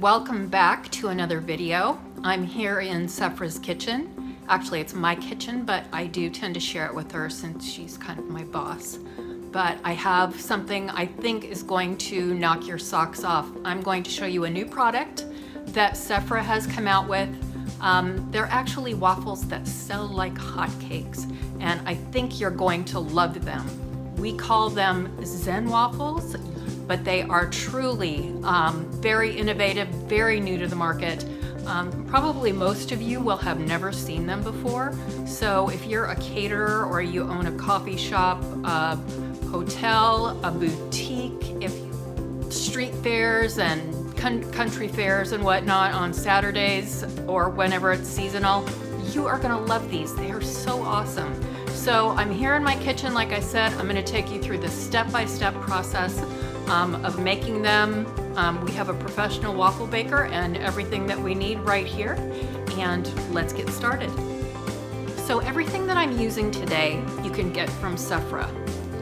Welcome back to another video. I'm here in Sephra's kitchen. Actually, it's my kitchen, but I do tend to share it with her since she's kind of my boss. But I have something I think is going to knock your socks off. I'm going to show you a new product that Sephra has come out with. They're actually waffles that sell like hotcakes, and I think you're going to love them. We call them Zen Waffles, but they are truly very innovative, very new to the market. Probably most of you will have never seen them before. So if you're a caterer or you own a coffee shop, a hotel, a boutique, if street fairs and country fairs and whatnot on Saturdays or whenever it's seasonal, you are gonna love these. They are so awesome. So I'm here in my kitchen, like I said. I'm gonna take you through the step-by-step process of making them. We have a professional waffle baker and everything that we need right here, and let's get started. So everything that I'm using today you can get from Sephra,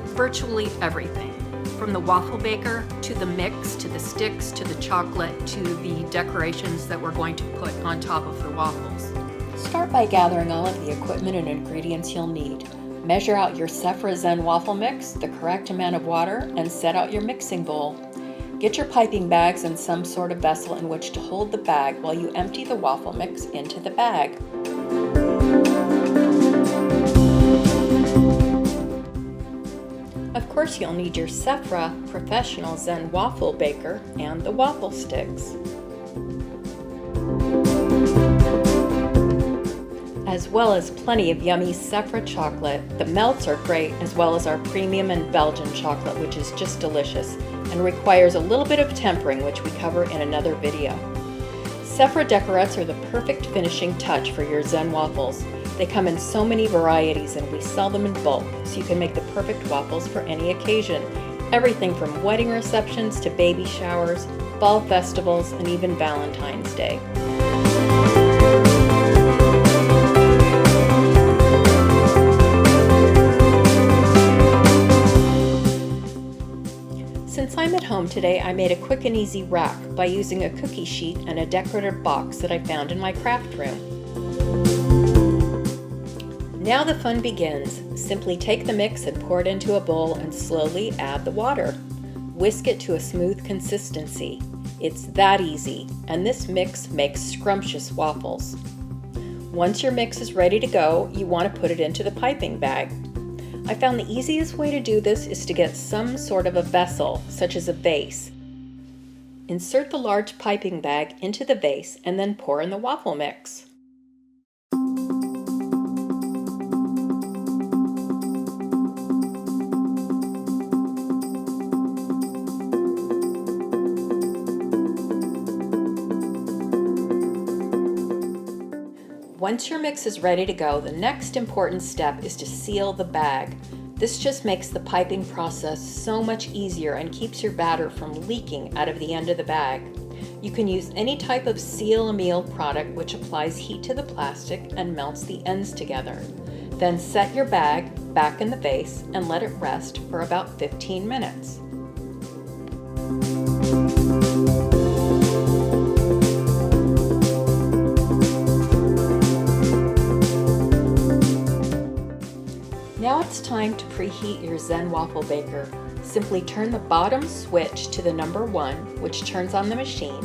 virtually everything, from the waffle baker to the mix to the sticks to the chocolate to the decorations that we're going to put on top of the waffles. Start by gathering all of the equipment and ingredients you'll need. Measure out your Sephra Zen Waffle mix, the correct amount of water, and set out your mixing bowl. Get your piping bags and some sort of vessel in which to hold the bag while you empty the waffle mix into the bag. Of course, you'll need your Sephra Professional Zen Waffle Baker and the Waffle Sticks, as well as plenty of yummy Stepford Chocolate. The melts are great, as well as our premium and Belgian chocolate, which is just delicious and requires a little bit of tempering, which we cover in another video. Sephra Decorettes are the perfect finishing touch for your Zen waffles. They come in so many varieties and we sell them in bulk, so you can make the perfect waffles for any occasion. Everything from wedding receptions to baby showers, fall festivals, and even Valentine's Day. Since I'm at home today, I made a quick and easy rack by using a cookie sheet and a decorative box that I found in my craft room. Now the fun begins. Simply take the mix and pour it into a bowl and slowly add the water. Whisk it to a smooth consistency. It's that easy, and this mix makes scrumptious waffles. Once your mix is ready to go, you want to put it into the piping bag. I found the easiest way to do this is to get some sort of a vessel, such as a vase. Insert the large piping bag into the vase and then pour in the waffle mix. Once your mix is ready to go, the next important step is to seal the bag. This just makes the piping process so much easier and keeps your batter from leaking out of the end of the bag. You can use any type of seal-a-meal product which applies heat to the plastic and melts the ends together. Then set your bag back in the vase and let it rest for about 15 minutes. Now it's time to preheat your Zen Waffle Baker. Simply turn the bottom switch to the number 1, which turns on the machine,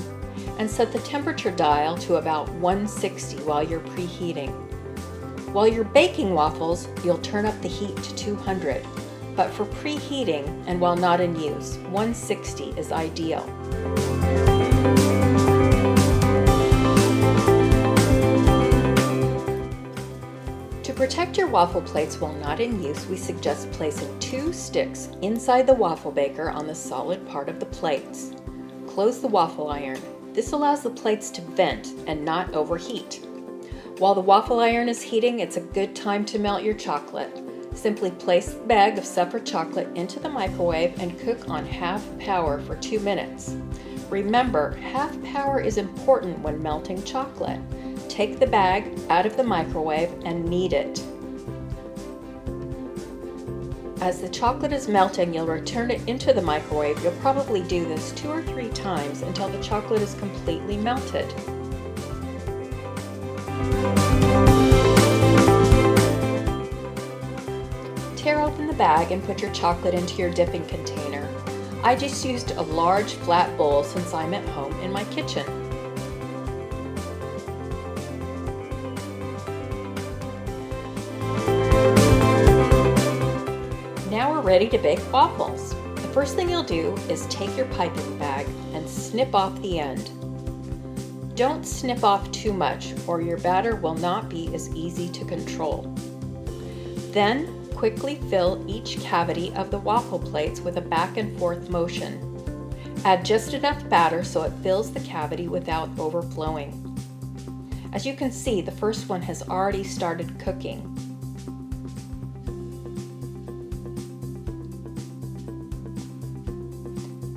and set the temperature dial to about 160 while you're preheating. While you're baking waffles, you'll turn up the heat to 200, but for preheating and while not in use, 160 is ideal. To protect your waffle plates while not in use, we suggest placing 2 sticks inside the waffle baker on the solid part of the plates. Close the waffle iron. This allows the plates to vent and not overheat. While the waffle iron is heating, it's a good time to melt your chocolate. Simply place the bag of Stepford chocolate into the microwave and cook on half power for 2 minutes. Remember, half power is important when melting chocolate. Take the bag out of the microwave and knead it. As the chocolate is melting, you'll return it into the microwave. You'll probably do this 2 or 3 times until the chocolate is completely melted. Tear open the bag and put your chocolate into your dipping container. I just used a large flat bowl since I'm at home in my kitchen. Now we're ready to bake waffles. The first thing you'll do is take your piping bag and snip off the end. Don't snip off too much or your batter will not be as easy to control. Then quickly fill each cavity of the waffle plates with a back and forth motion. Add just enough batter so it fills the cavity without overflowing. As you can see, the first one has already started cooking.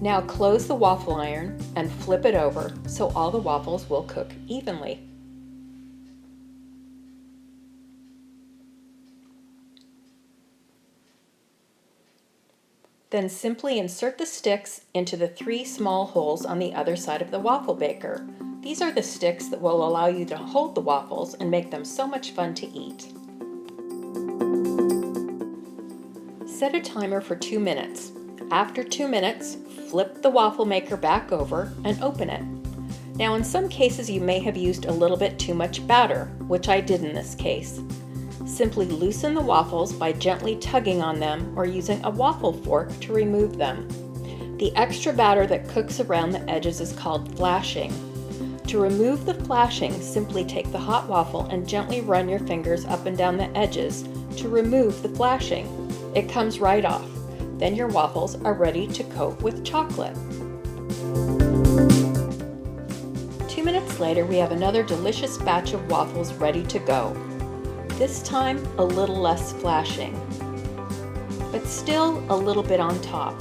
Now close the waffle iron and flip it over so all the waffles will cook evenly. Then simply insert the sticks into the 3 small holes on the other side of the waffle baker. These are the sticks that will allow you to hold the waffles and make them so much fun to eat. Set a timer for 2 minutes. After 2 minutes, flip the waffle maker back over and open it. Now in some cases you may have used a little bit too much batter, which I did in this case. Simply loosen the waffles by gently tugging on them or using a waffle fork to remove them. The extra batter that cooks around the edges is called flashing. To remove the flashing, simply take the hot waffle and gently run your fingers up and down the edges to remove the flashing. It comes right off. Then your waffles are ready to coat with chocolate. 2 minutes later, we have another delicious batch of waffles ready to go. This time, a little less flashing, but still a little bit on top.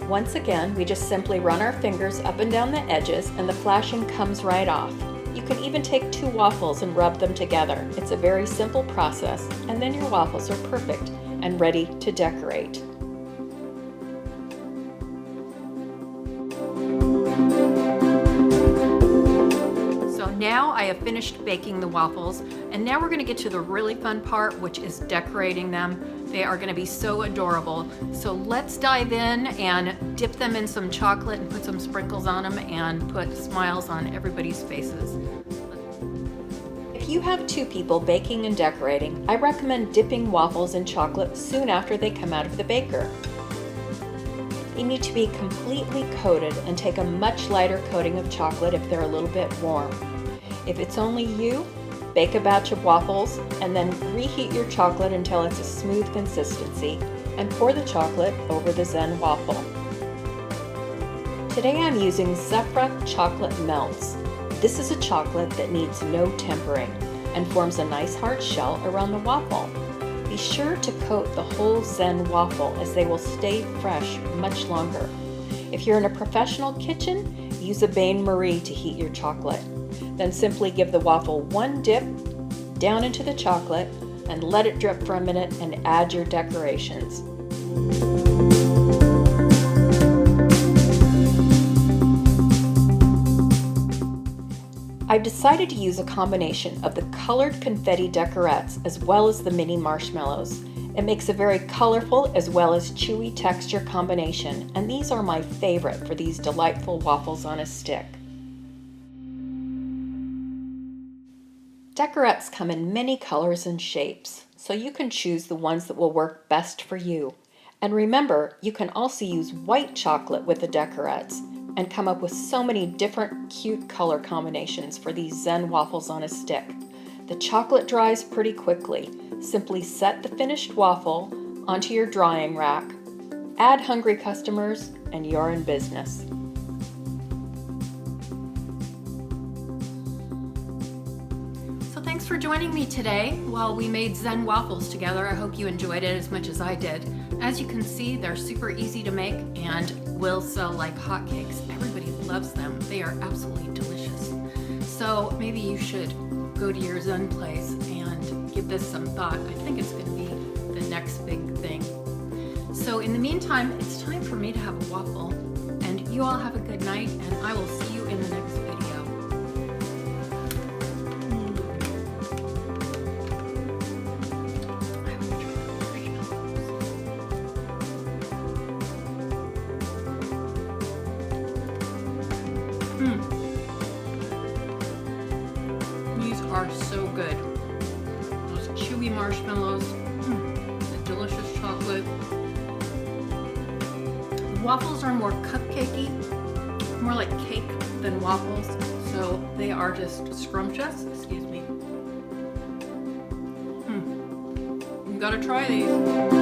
Once again, we just simply run our fingers up and down the edges and the flashing comes right off. You can even take 2 waffles and rub them together. It's a very simple process, and then your waffles are perfect and ready to decorate. So now I have finished baking the waffles, and now we're going to get to the really fun part, which is decorating them. They are going to be so adorable. So let's dive in and dip them in some chocolate and put some sprinkles on them and put smiles on everybody's faces. If you have 2 people baking and decorating, I recommend dipping waffles in chocolate soon after they come out of the baker. They need to be completely coated and take a much lighter coating of chocolate if they're a little bit warm. If it's only you, bake a batch of waffles and then reheat your chocolate until it's a smooth consistency and pour the chocolate over the Zen Waffle. Today I'm using Sephra Chocolate Melts. This is a chocolate that needs no tempering and forms a nice hard shell around the waffle. Be sure to coat the whole Zen Waffle as they will stay fresh much longer. If you're in a professional kitchen, use a bain-marie to heat your chocolate. Then simply give the waffle one dip down into the chocolate and let it drip for a minute and add your decorations. I've decided to use a combination of the colored confetti Decorettes as well as the mini marshmallows. It makes a very colorful as well as chewy texture combination, and these are my favorite for these delightful waffles on a stick. Decorettes come in many colors and shapes, so you can choose the ones that will work best for you. And remember, you can also use white chocolate with the Decorettes and come up with so many different cute color combinations for these Zen waffles on a stick. The chocolate dries pretty quickly. Simply set the finished waffle onto your drying rack, add hungry customers, and you're in business. So thanks for joining me today while we made Zen waffles together. I hope you enjoyed it as much as I did. As you can see, they're super easy to make and will sell like hotcakes. Everybody loves them. They are absolutely delicious. So maybe you should go to your Zen place and give this some thought. I think it's going to be the next big thing. So in the meantime, it's time for me to have a waffle, and you all have a good night, and I will see you in the next video. These are so good. Those chewy marshmallows, the delicious chocolate. The waffles are more cupcakey, more like cake than waffles, so they are just scrumptious. Excuse me. You gotta try these.